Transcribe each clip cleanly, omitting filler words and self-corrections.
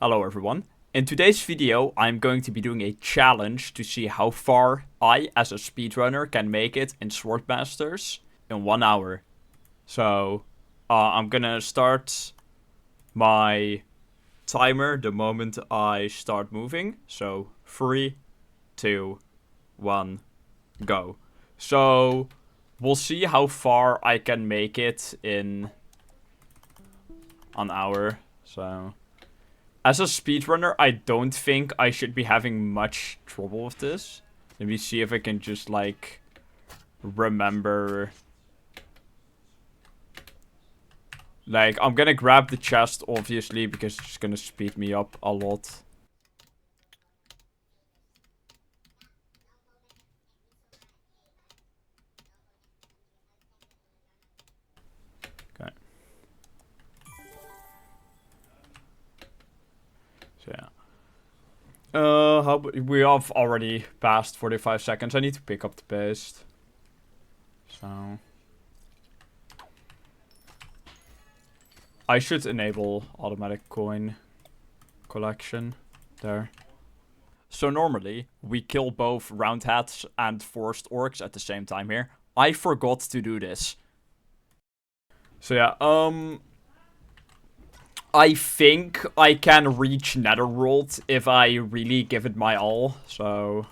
Hello everyone. In today's video, I'm going to be doing a challenge to see how far I, as a speedrunner, can make it in Swordmasters in 1 hour. So, I'm gonna start my timer the moment I start moving. So, 3, 2, 1, go. So, we'll see how far I can make it in an hour. So... as a speedrunner, I don't think I should be having much trouble with this. Let me see if I can just, like, remember. Like, I'm gonna grab the chest, obviously, because it's gonna speed me up a lot. Okay. So, yeah. We have already passed 45 seconds. I need to pick up the pace. So... I should enable automatic coin collection there. So normally, we kill both roundheads and forced orcs at the same time here. I forgot to do this. So yeah, I think I can reach Netherworld if I really give it my all, so...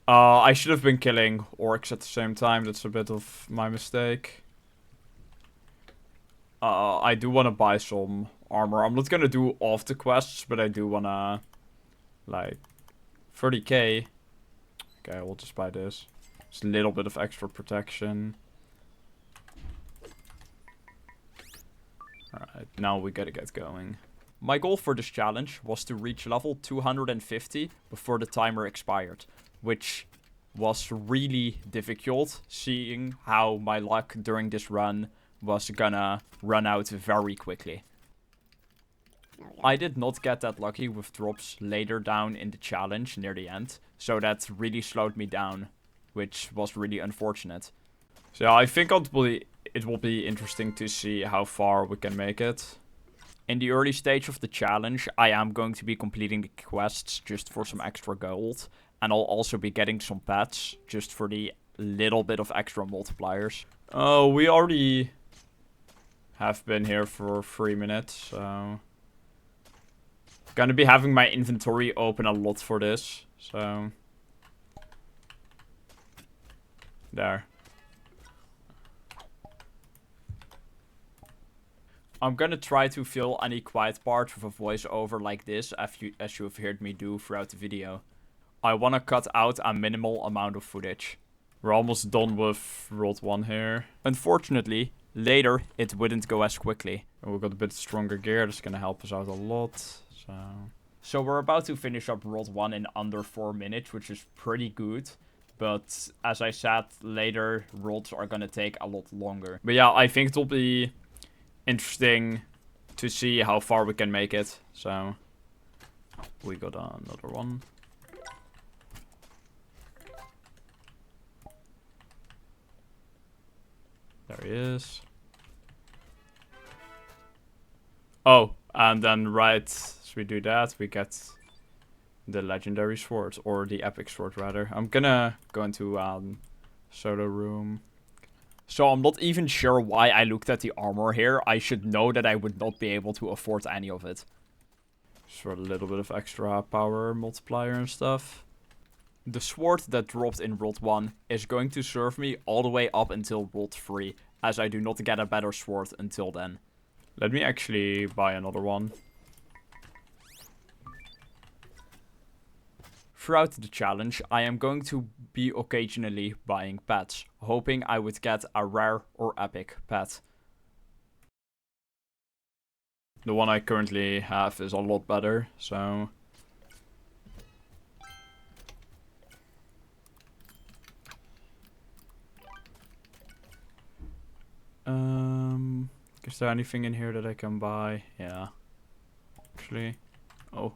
I should have been killing orcs at the same time, that's a bit of my mistake. I do want to buy some armor. I'm not gonna do all of the quests, but I do wanna... like... 30k. Okay, we'll just buy this. Just a little bit of extra protection. Alright, now we gotta get going. My goal for this challenge was to reach level 250 before the timer expired, which was really difficult, seeing how my luck during this run was gonna run out very quickly. I did not get that lucky with drops later down in the challenge near the end, so that really slowed me down, which was really unfortunate. So I think it will be interesting to see how far we can make it. In the early stage of the challenge, I am going to be completing the quests just for some extra gold, and I'll also be getting some pets just for the little bit of extra multipliers. Oh, we already have been here for 3 minutes, so... gonna be having my inventory open a lot for this, so... there. I'm gonna try to fill any quiet part with a voiceover like this, as you have heard me do throughout the video. I wanna cut out a minimal amount of footage. We're almost done with World 1 here. Unfortunately, later it wouldn't go as quickly. We've got a bit stronger gear, that's gonna help us out a lot. So we're about to finish up World 1 in under 4 minutes, which is pretty good. But as I said, later worlds are gonna take a lot longer. But yeah, I think it'll be interesting to see how far we can make it. So we got another one. There he is. Oh, and then right as we do that, we get the legendary sword, or the epic sword rather. I'm gonna go into solo room. So I'm not even sure why I looked at the armor here. I should know that I would not be able to afford any of it. Just for a little bit of extra power multiplier and stuff. The sword that dropped in World 1 is going to serve me all the way up until World 3, as I do not get a better sword until then. Let me actually buy another one. Throughout the challenge, I am going to be occasionally buying pets, hoping I would get a rare or epic pet. The one I currently have is a lot better, so... is there anything in here that I can buy? Yeah. Actually... oh.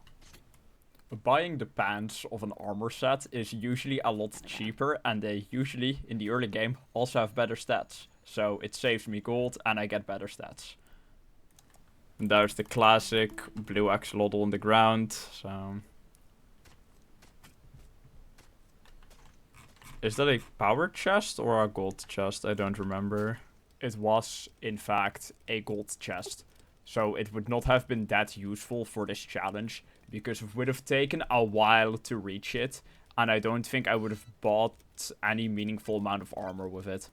Buying the pants of an armor set is usually a lot cheaper, and they usually, in the early game, also have better stats. So it saves me gold and I get better stats. And there's the classic blue axolotl on the ground. So is that a power chest or a gold chest? I don't remember. It was, in fact, a gold chest. So it would not have been that useful for this challenge, because it would have taken a while to reach it, and I don't think I would have bought any meaningful amount of armor with it.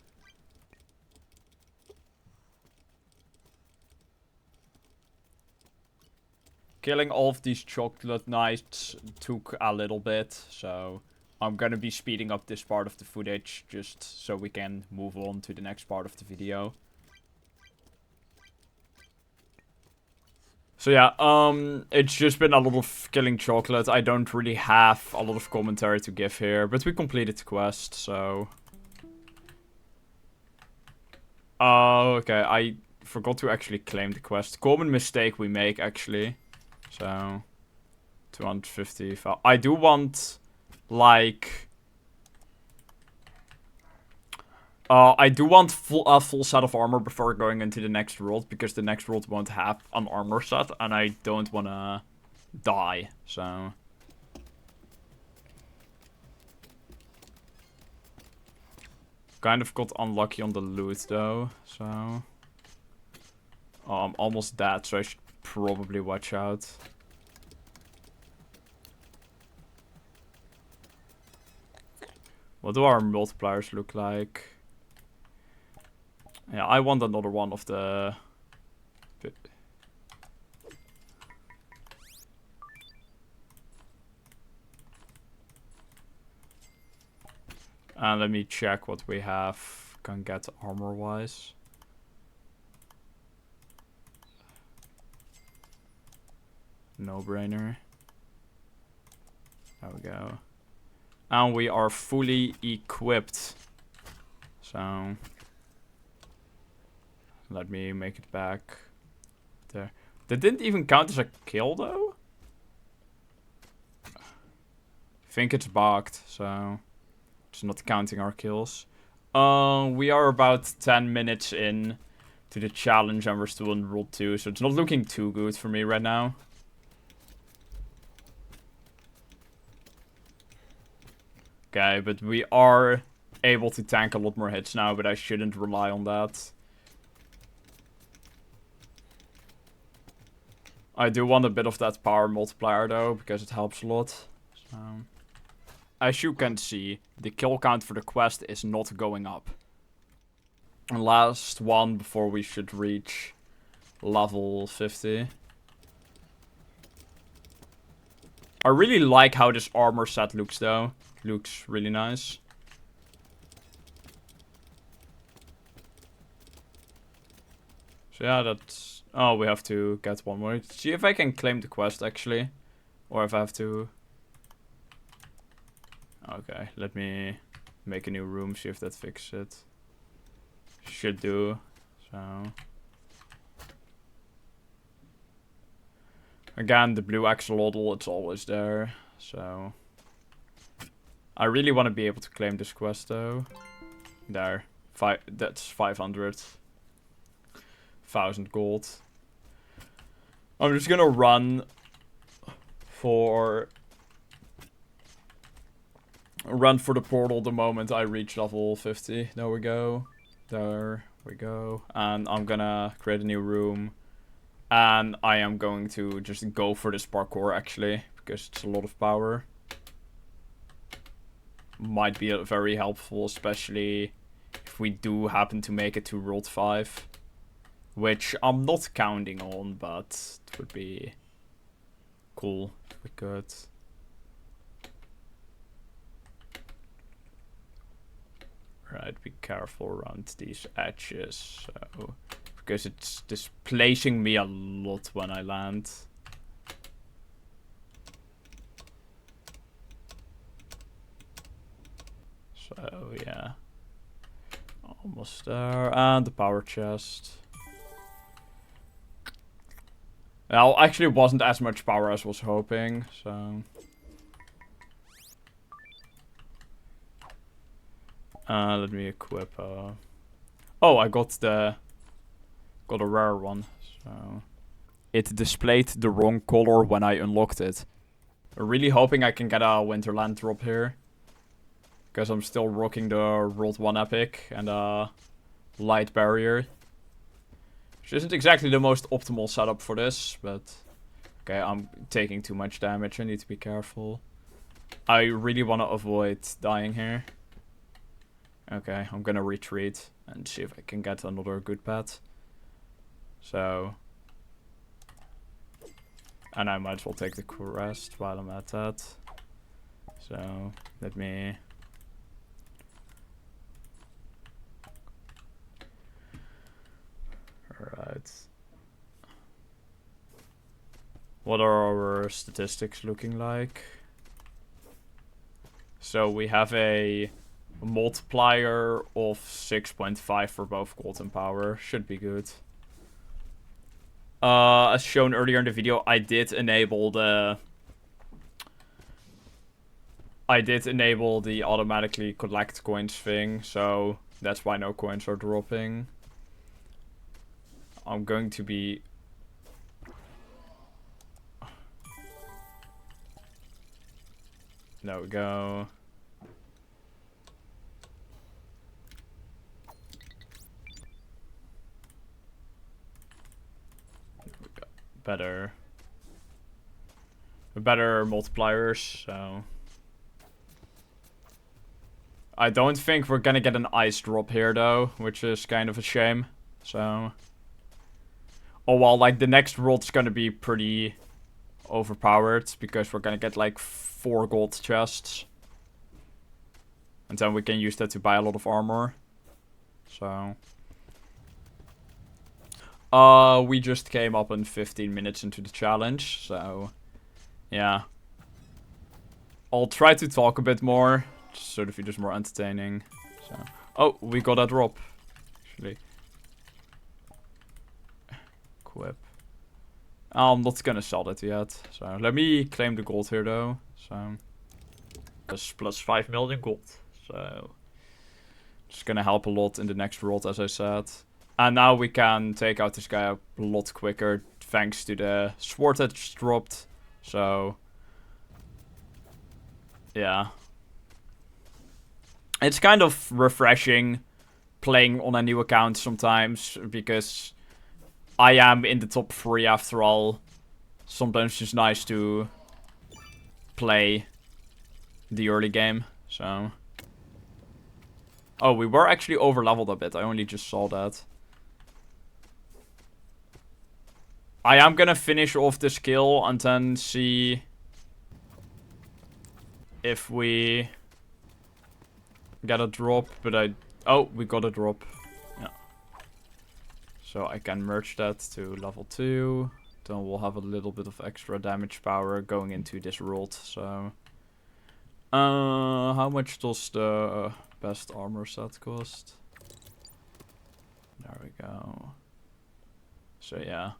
Killing all of these chocolate knights took a little bit, so I'm gonna be speeding up this part of the footage just so we can move on to the next part of the video. So yeah, it's just been a lot of killing chocolate. I don't really have a lot of commentary to give here, but we completed the quest, so... Oh, okay, I forgot to actually claim the quest. Common mistake we make, actually. So, 250. I do want, like... I do want a full set of armor before going into the next world, because the next world won't have an armor set, and I don't want to die, so... Kind of got unlucky on the loot, though, so... Oh, I'm almost dead, so I should probably watch out. What do our multipliers look like? Yeah, I want another one of the... And let me check what we have. Can get armor-wise. No-brainer. There we go. And we are fully equipped. So... Let me make it back there. That didn't even count as a kill, though? I think it's bugged, so... It's not counting our kills. We are about 10 minutes in to the challenge and we're still in World 2, so it's not looking too good for me right now. Okay, but we are able to tank a lot more hits now, but I shouldn't rely on that. I do want a bit of that power multiplier though, because it helps a lot. So, as you can see, the kill count for the quest is not going up. And last one before we should reach level 50. I really like how this armor set looks though. Looks really nice. So yeah, that's... Oh, we have to get one more. See if I can claim the quest, actually. Or if I have to... Okay, let me make a new room, see if that fixes it. Should do. So... Again, the blue axolotl, it's always there. So... I really want to be able to claim this quest, though. There. That's 500,000 gold. I'm just gonna run for the portal the moment I reach level 50. There we go. There we go. And I'm gonna create a new room. And I am going to just go for this parkour, actually, because it's a lot of power. Might be very helpful, especially if we do happen to make it to World 5. Which I'm not counting on, but it would be cool if we could. Right, be careful around these edges, so, because it's displacing me a lot when I land. So yeah, almost there, and the power chest. Well, actually wasn't as much power as I was hoping, so... let me equip... Oh, I got a rare one. So it displayed the wrong color when I unlocked it. I'm really hoping I can get a Winterland drop here. Because I'm still rocking the World 1 Epic and Light Barrier. Which isn't exactly the most optimal setup for this, but... Okay, I'm taking too much damage, I need to be careful. I really want to avoid dying here. Okay, I'm gonna retreat and see if I can get another good pet. So... And I might as well take the rest while I'm at that. So, let me... Alright. What are our statistics looking like? So we have a multiplier of 6.5 for both gold and power. Should be good. As shown earlier in the video, I did enable the automatically collect coins thing, so that's why no coins are dropping. I'm going to be... There we go. Better multipliers, so... I don't think we're gonna get an ice drop here, though, which is kind of a shame, so... Oh, well, like, the next world's gonna be pretty overpowered, because we're gonna get, like, 4 gold chests. And then we can use that to buy a lot of armor. So... we just came up in 15 minutes into the challenge, so... Yeah. I'll try to talk a bit more, just so the video's more entertaining. So... Oh, we got a drop, actually. Equip. I'm not gonna sell that yet, so let me claim the gold here, though. So... Plus 5 million gold, so... It's gonna help a lot in the next world, as I said. And now we can take out this guy a lot quicker, thanks to the sword that just dropped. So... Yeah. It's kind of refreshing playing on a new account sometimes, because I am in the top 3 after all. Sometimes it's just nice to play the early game, so... Oh, we were actually over leveled a bit, I only just saw that. I am gonna finish off this kill and then see if we get a drop, but oh, we got a drop. Yeah. So I can merge that to level 2. Then we'll have a little bit of extra damage power going into this world, so... how much does the best armor set cost? There we go. So yeah.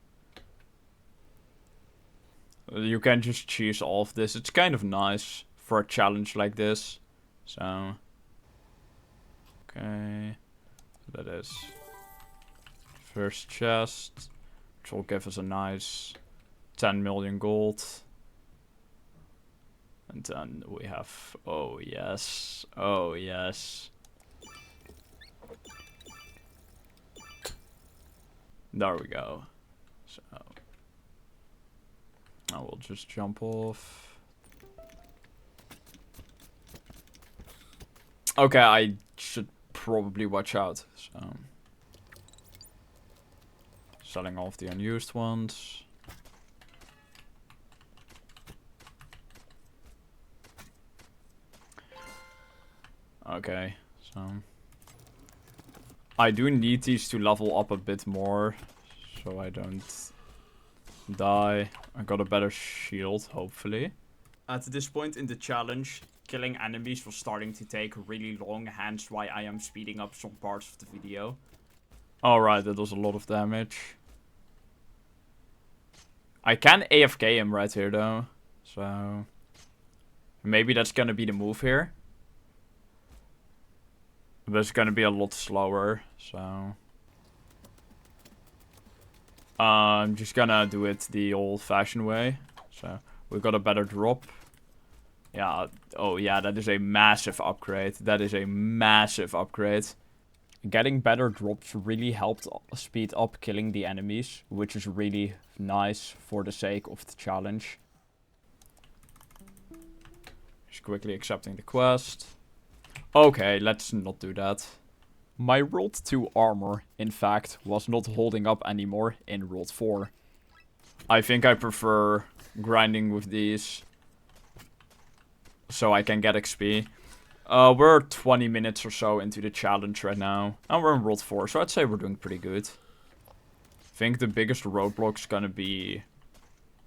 You can just choose all of this. It's kind of nice for a challenge like this. So... Okay. That is... First chest. Which will give us a nice 10 million gold. And then we have... Oh, yes. Oh, yes. There we go. So... I will just jump off. Okay, I should probably watch out. So... Selling off the unused ones. Okay, so... I do need these to level up a bit more, so I don't die. I got a better shield, hopefully. At this point in the challenge, killing enemies was starting to take really long, hence why I am speeding up some parts of the video. Alright, that does a lot of damage. I can AFK him right here, though, so... Maybe that's gonna be the move here. But it's gonna be a lot slower, so... I'm just gonna do it the old-fashioned way. So, we got a better drop. Yeah, oh yeah, that is a massive upgrade. That is a massive upgrade. Getting better drops really helped speed up killing the enemies, which is really nice for the sake of the challenge. Just quickly accepting the quest. Okay, let's not do that. My World 2 armor, in fact, was not holding up anymore in World 4. I think I prefer grinding with these so I can get XP. We're 20 minutes or so into the challenge right now. And we're in World 4, so I'd say we're doing pretty good. I think the biggest roadblock's gonna be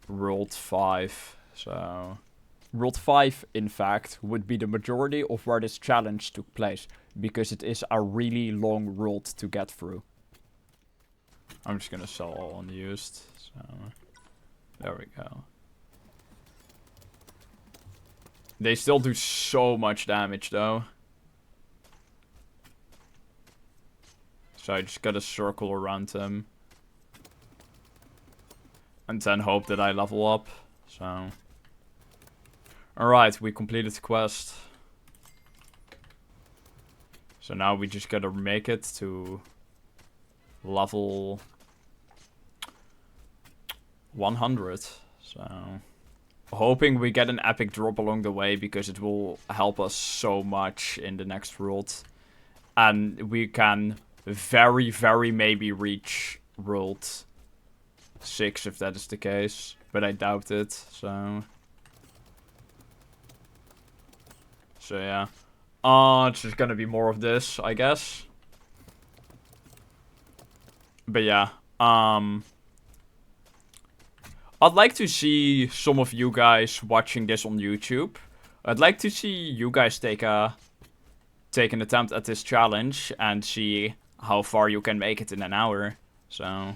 World 5, so... World 5, in fact, would be the majority of where this challenge took place, because it is a really long world to get through. I'm just gonna sell all unused, so... There we go. They still do so much damage, though. So I just gotta circle around them. And then hope that I level up, so... Alright, we completed the quest. So now we just gotta make it to level 100. So hoping we get an epic drop along the way, because it will help us so much in the next world. And we can very, very maybe reach World 6 if that is the case. But I doubt it, so... So yeah. It's just gonna be more of this, I guess. But yeah. I'd like to see some of you guys watching this on YouTube. I'd like to see you guys take an attempt at this challenge and see how far you can make it in an hour. So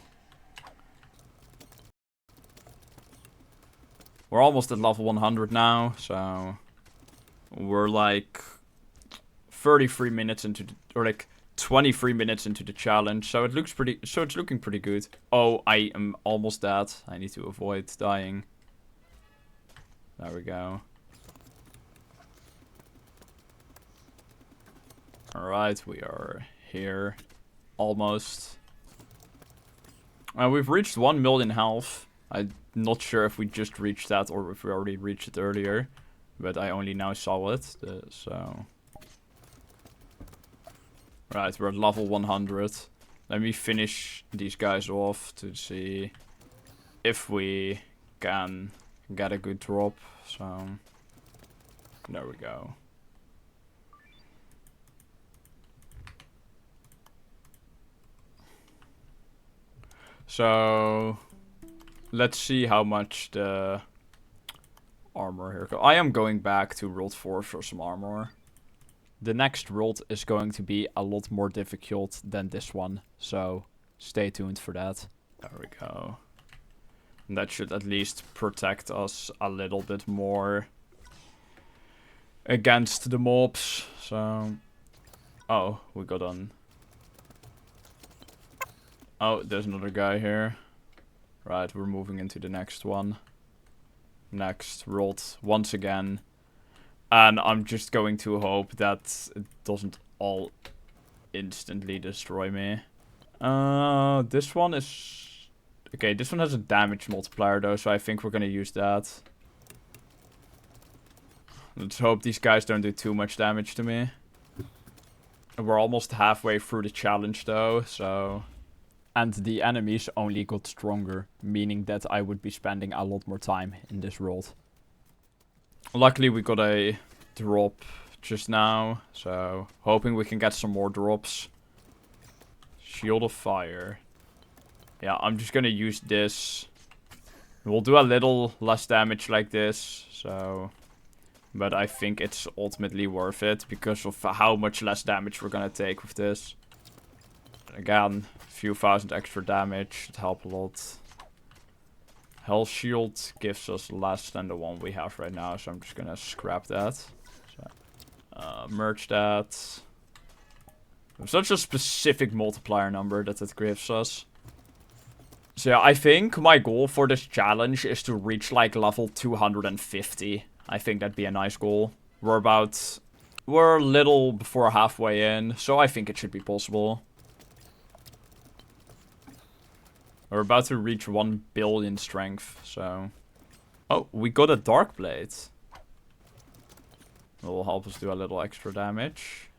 we're almost at level 100 now, so we're like 33 minutes into the, or like 23 minutes into the challenge, so it looks pretty, so it's looking pretty good. Oh, I am almost dead. I need to avoid dying. There we go. Alright, we are here. Almost. We've reached 1 million health. I'm not sure if we just reached that or if we already reached it earlier. But I only now saw it, so... Right, we're at level 100. Let me finish these guys off to see if we can get a good drop. So, there we go. So, let's see how much the armor here goes. I am going back to World 4 for some armor. The next world is going to be a lot more difficult than this one, so stay tuned for that. There we go. And that should at least protect us a little bit more against the mobs. So, oh, we got on. Oh, there's another guy here. Right, we're moving into the next one. Next world once again. And I'm just going to hope that it doesn't all instantly destroy me. This one is... Okay, this one has a damage multiplier though, so I think we're gonna use that. Let's hope these guys don't do too much damage to me. We're almost halfway through the challenge though, so... And the enemies only got stronger, meaning that I would be spending a lot more time in this world. Luckily we got a drop just now, so hoping we can get some more drops. Shield of Fire. Yeah, I'm just gonna use this. We'll do a little less damage like this, so... But I think it's ultimately worth it because of how much less damage we're gonna take with this. Again, a few thousand extra damage should help a lot. Hell Shield gives us less than the one we have right now, so I'm just gonna scrap that. So, merge that. Such a specific multiplier number that it gives us. So yeah, I think my goal for this challenge is to reach like level 250. I think that'd be a nice goal. We're a little before halfway in, so I think it should be possible. We're about to reach 1 billion strength, so... Oh, we got a Dark Blade. It will help us do a little extra damage.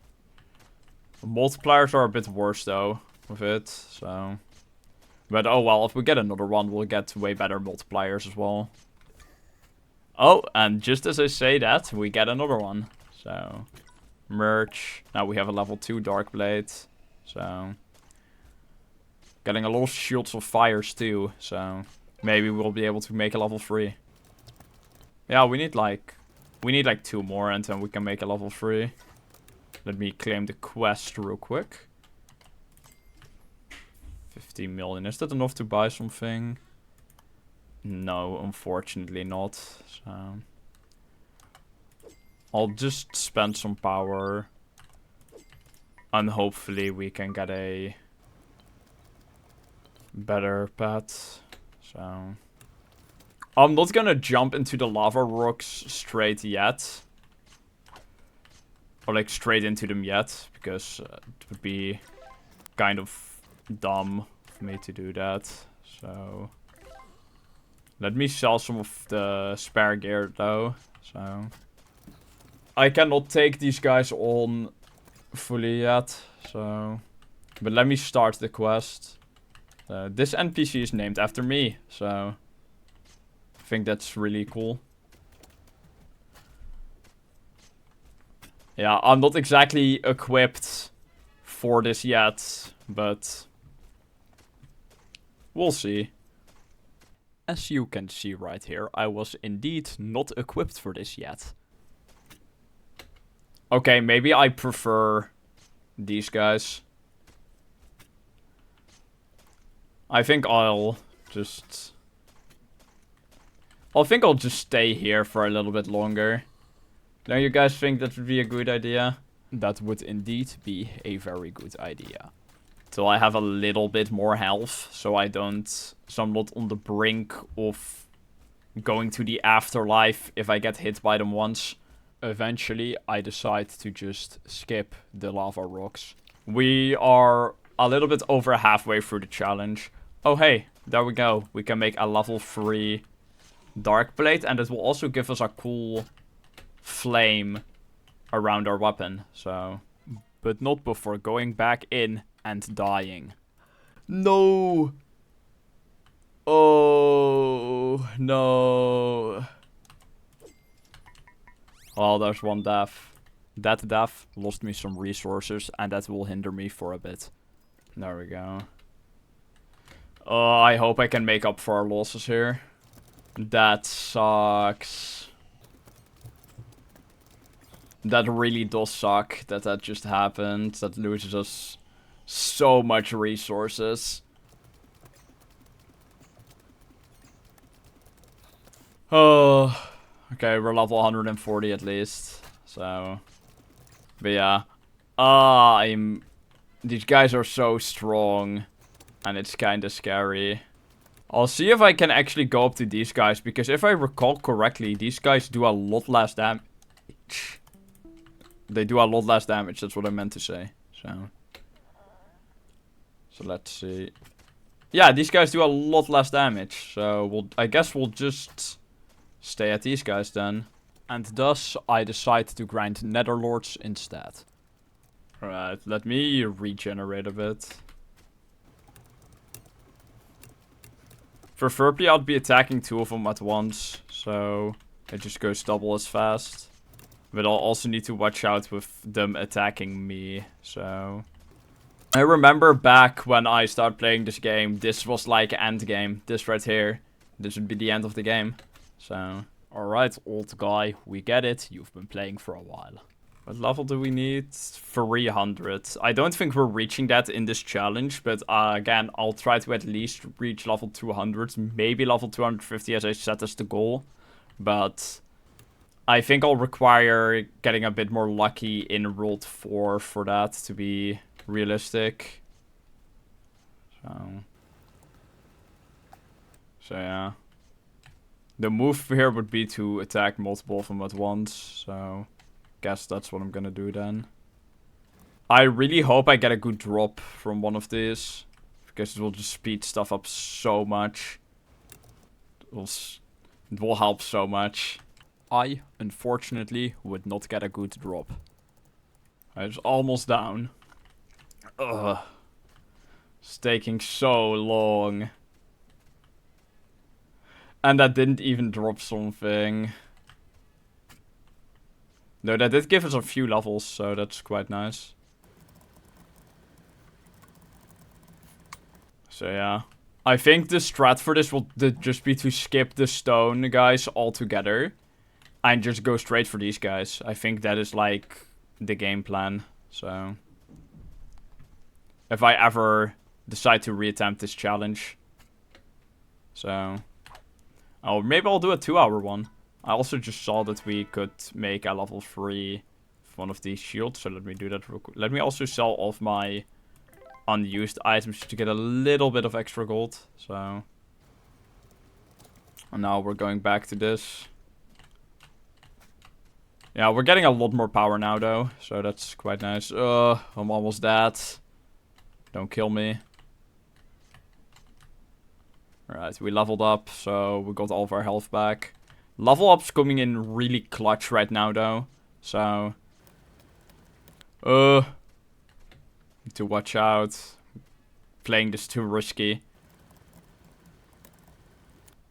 Multipliers are a bit worse though with it, so... But oh well, if we get another one, we'll get way better multipliers as well. Oh, and just as I say that, we get another one. So, merch. Now we have a level 2 Dark Blade. So, getting a lot of Shields of Fires too. So, maybe we'll be able to make a level 3. Yeah, we need like 2 more and then we can make a level 3. Let me claim the quest real quick. 50 million. Is that enough to buy something? No, unfortunately not. So I'll just spend some power. And hopefully we can get a better pet. So I'm not gonna jump into the lava rocks straight yet. Or like straight into them yet. Because it would be kind of dumb for me to do that. So let me sell some of the spare gear though. So I cannot take these guys on fully yet. So but let me start the quest. This NPC is named after me, so I think that's really cool. Yeah, I'm not exactly equipped for this yet, but we'll see. As you can see right here, I was indeed not equipped for this yet. Okay, maybe I prefer these guys. I think I'll just stay here for a little bit longer. Don't you guys think that would be a good idea? That would indeed be a very good idea. Till I have a little bit more health, so I'm not on the brink of going to the afterlife if I get hit by them once. Eventually, I decide to just skip the lava rocks. We are a little bit over halfway through the challenge. Oh hey, there we go. We can make a level 3 Dark Blade, and it will also give us a cool flame around our weapon, so... But not before going back in and dying. No! Oh, no. Well, there's one death. That death lost me some resources, and that will hinder me for a bit. There we go. Oh, I hope I can make up for our losses here. That sucks. That really does suck that just happened. That loses us so much resources. Oh, okay, we're level 140 at least. So, but yeah. These guys are so strong. And it's kind of scary. I'll see if I can actually go up to these guys. Because if I recall correctly, these guys do a lot less damage. They do a lot less damage. That's what I meant to say. So let's see. Yeah, these guys do a lot less damage. So I guess we'll just stay at these guys then. And thus, I decide to grind Netherlords instead. Alright, let me regenerate a bit. Preferably, I'd be attacking 2 of them at once. So it just goes double as fast. But I'll also need to watch out with them attacking me. So I remember back when I started playing this game, this was like end game. This right here. This would be the end of the game. So, alright, old guy, we get it. You've been playing for a while. What level do we need? 300. I don't think we're reaching that in this challenge. But again, I'll try to at least reach level 200. Maybe level 250 as I set as the goal. But I think I'll require getting a bit more lucky in World 4 for that to be realistic. So yeah. The move here would be to attack multiple of them at once. So guess that's what I'm gonna do then. I really hope I get a good drop from one of these, because it will just speed stuff up so much. It will help so much. I, unfortunately, would not get a good drop. I was almost down. Ugh. It's taking so long. And that didn't even drop something. No, that did give us a few levels, so that's quite nice. So yeah. I think the strat for this will just be to skip the stone guys altogether. And just go straight for these guys. I think that is like the game plan. So if I ever decide to reattempt this challenge. So oh, maybe I'll do a 2-hour one. I also just saw that we could make a level 3 one of these shields. So let me do that real quick. Let me also sell all of my unused items to get a little bit of extra gold. So and now we're going back to this. Yeah, we're getting a lot more power now, though. So that's quite nice. I'm almost dead. Don't kill me. Alright, we leveled up. So we got all of our health back. Level up's coming in really clutch right now, though. So need to watch out. Playing this too risky.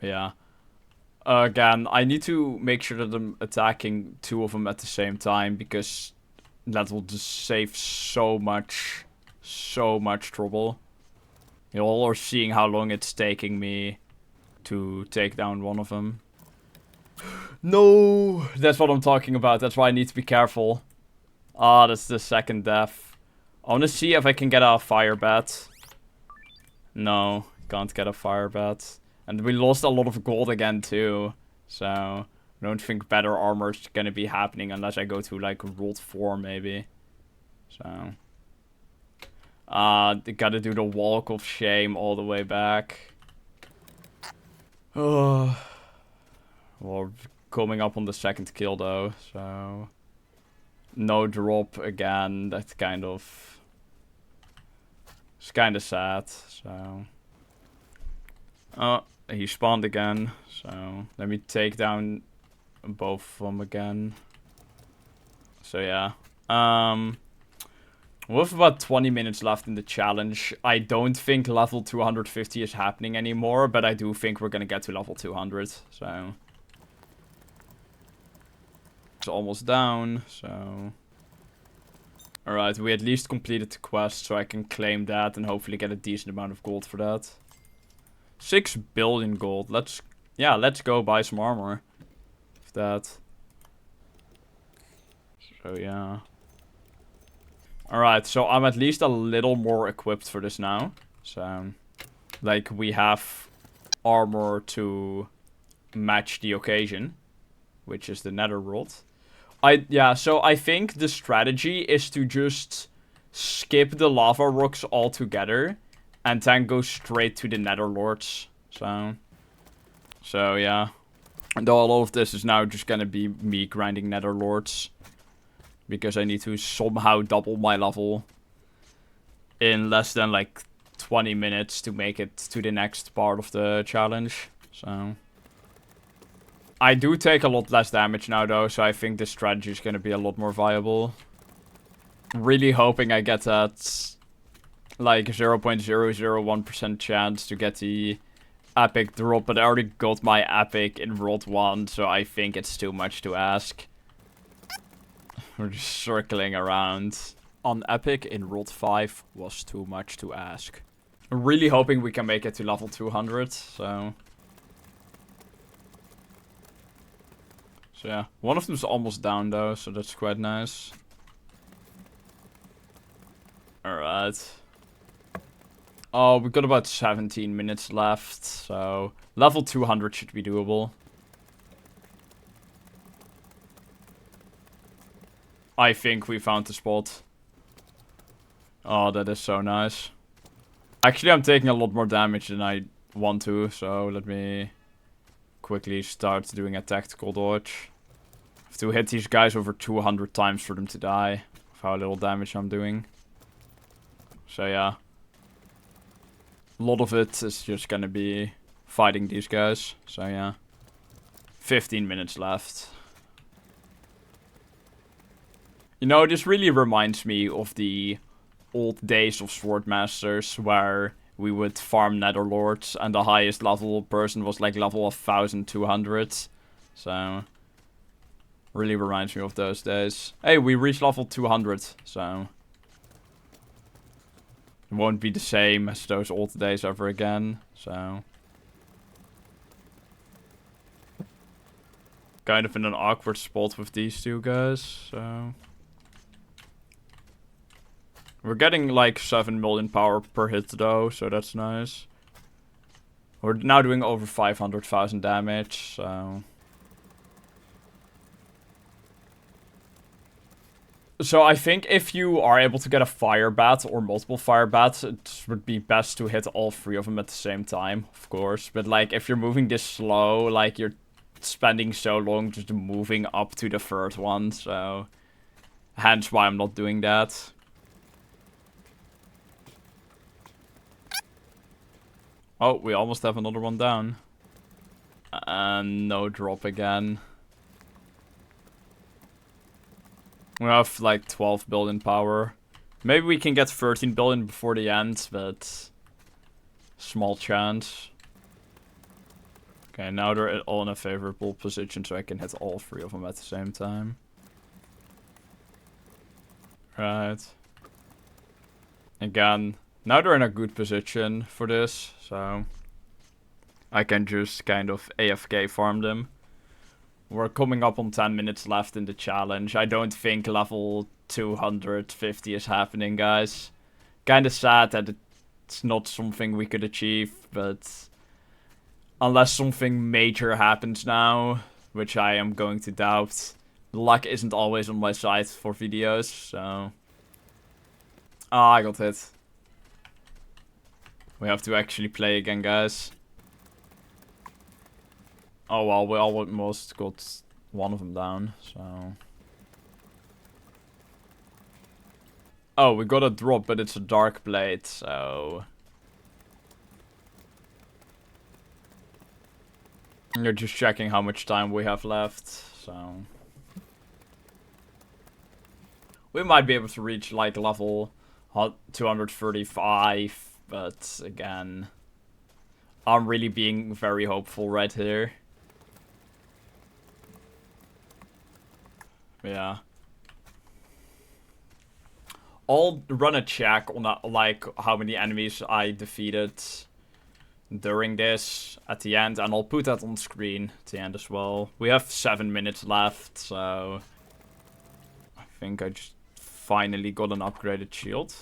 Yeah. Again, I need to make sure that I'm attacking 2 of them at the same time, because that will just save so much trouble. You all are seeing how long it's taking me to take down one of them. No! That's what I'm talking about. That's why I need to be careful. Ah, that's the second death. I want to see if I can get a fire bat. No, can't get a fire bat. And we lost a lot of gold again, too. So, I don't think better armor is going to be happening unless I go to, like, World 4, maybe. So. They gotta do the Walk of Shame all the way back. Oh. We're coming up on the second kill, though. So. No drop again. That's kind of... It's kind of sad, so... Oh, he spawned again, so let me take down both of them again. So yeah, with about 20 minutes left in the challenge, I don't think level 250 is happening anymore, but I do think we're gonna get to level 200, so... It's almost down, so... Alright, we at least completed the quest, so I can claim that and hopefully get a decent amount of gold for that. 6 billion gold. Let's go buy some armor. With that. So yeah. Alright, so I'm at least a little more equipped for this now. So, like, we have armor to match the occasion, which is the netherworld. So I think the strategy is to just skip the lava rocks altogether and then go straight to the netherlords. So yeah. And all of this is now just gonna be me grinding netherlords, because I need to somehow double my level in less than like 20 minutes to make it to the next part of the challenge. So I do take a lot less damage now, though, so I think this strategy is going to be a lot more viable. Really hoping I get that, like, 0.001% chance to get the epic drop, but I already got my epic in World 1, so I think it's too much to ask. We're just circling around. On epic in World 5 was too much to ask. I'm really hoping we can make it to level 200, so... So yeah, one of them's almost down though, so that's quite nice. Alright. Oh, we've got about 17 minutes left, so level 200 should be doable. I think we found the spot. Oh, that is so nice. Actually, I'm taking a lot more damage than I want to, so let me quickly start doing a tactical dodge. I have to hit these guys over 200 times for them to die. Of how little damage I'm doing. So yeah. A lot of it is just gonna be fighting these guys. So yeah. 15 minutes left. You know, this really reminds me of the old days of swordmasters, where we would farm netherlords and the highest level person was like level 1200. So really reminds me of those days. Hey, we reached level 200, so it won't be the same as those old days ever again. So kind of in an awkward spot with these two guys. So we're getting like 7 million power per hit though, so that's nice. We're now doing over 500,000 damage, so... So I think if you are able to get a fire bat or multiple fire bats, it would be best to hit all 3 of them at the same time, of course. But like, if you're moving this slow, like, you're spending so long just moving up to the 3rd one, so... Hence why I'm not doing that. Oh, we almost have another one down. And no drop again. We have like 12 billion power. Maybe we can get 13 billion before the end, but small chance. Okay, now they're all in a favorable position, so I can hit all 3 of them at the same time. Right. Again, now they're in a good position for this, so I can just kind of AFK farm them. We're coming up on 10 minutes left in the challenge. I don't think level 250 is happening, guys. Kinda sad that it's not something we could achieve, but unless something major happens now, which I am going to doubt, luck isn't always on my side for videos, so... Ah, I got hit. We have to actually play again, guys. Oh well, we almost got one of them down, so... Oh, we got a drop, but it's a dark blade, so... You're just checking how much time we have left, so... We might be able to reach, like, level 235, but again... I'm really being very hopeful right here. Yeah. I'll run a check on that, like, how many enemies I defeated during this at the end, and I'll put that on screen at the end as well. We have 7 minutes left, so I think I just finally got an upgraded shield.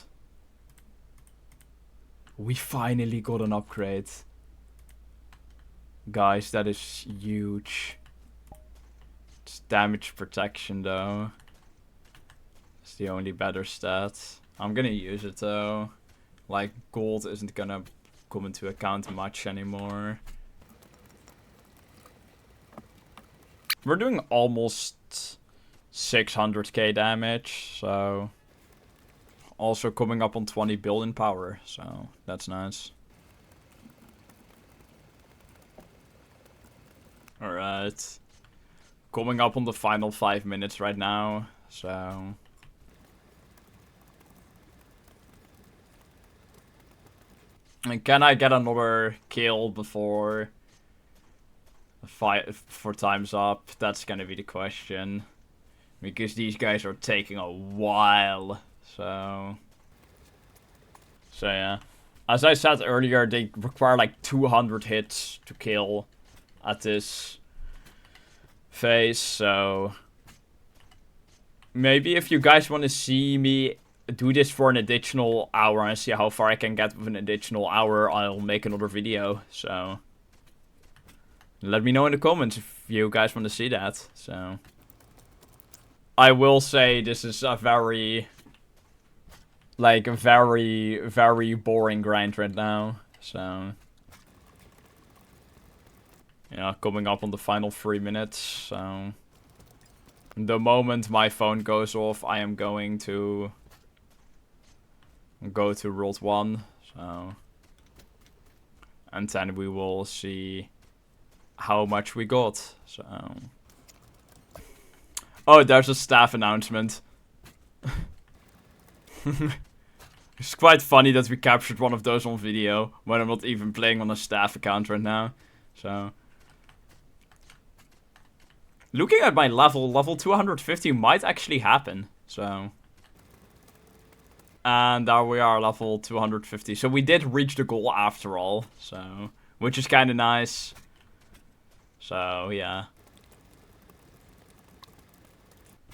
We finally got an upgrade. Guys, that is huge. It's damage protection though. It's the only better stat. I'm gonna use it though. Like, gold isn't gonna come into account much anymore. We're doing almost 600k damage, so... Also coming up on 20 billion power, so that's nice. Alright. Coming up on the final 5 minutes right now, so... And can I get another kill before time's up? That's gonna be the question. Because these guys are taking a while, so yeah. As I said earlier, they require like 200 hits to kill at this phase, so... Maybe if you guys want to see me do this for an additional hour and see how far I can get with an additional hour, I'll make another video, so... Let me know in the comments if you guys want to see that, so... I will say this is a very... like a very, very boring grind right now. So, yeah, coming up on the final 3 minutes. So, the moment my phone goes off, I am going to go to World 1. So, and then we will see how much we got. So, oh, there's a staff announcement. It's quite funny that we captured one of those on video when I'm not even playing on a staff account right now. So, looking at my level 250 might actually happen. So, and there we are, level 250. So we did reach the goal after all. So, which is kind of nice. So, yeah.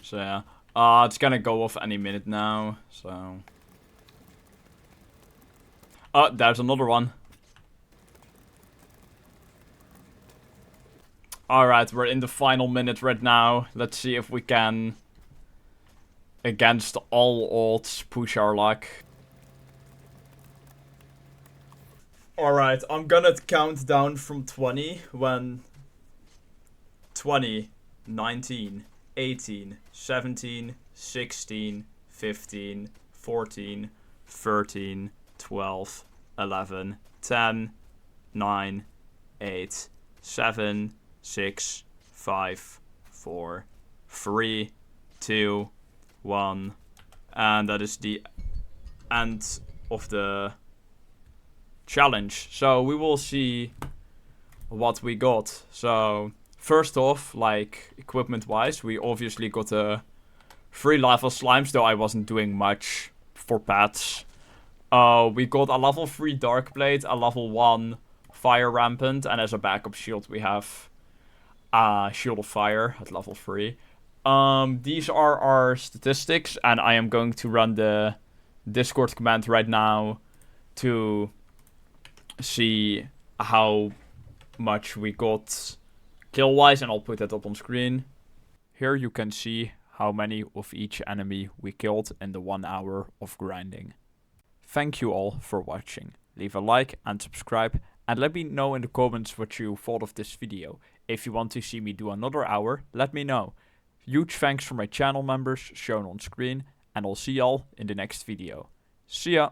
So, yeah. It's gonna go off any minute now. So. Oh, there's another one. Alright, we're in the final minute right now. Let's see if we can, against all odds, push our luck. Alright, I'm gonna count down from 20 when 20, 19, 18, 17, 16, 15, 14, 13, 12, 11, 10, 9, 8, 7, 6, 5, 4, 3, 2, 1. And that is the end of the challenge. So we will see what we got. So first off, like equipment wise, we obviously got a 3 level slimes, though I wasn't doing much for pets. We got a level 3 dark blade, a level 1 fire rampant, and as a backup shield we have shield of fire at level 3. These are our statistics, and I am going to run the Discord command right now to see how much we got kill wise, and I'll put that up on screen. Here you can see how many of each enemy we killed in the 1 hour of grinding. Thank you all for watching. Leave a like and subscribe, and let me know in the comments what you thought of this video. If you want to see me do another hour, let me know. Huge thanks for my channel members shown on screen, and I'll see y'all in the next video. See ya!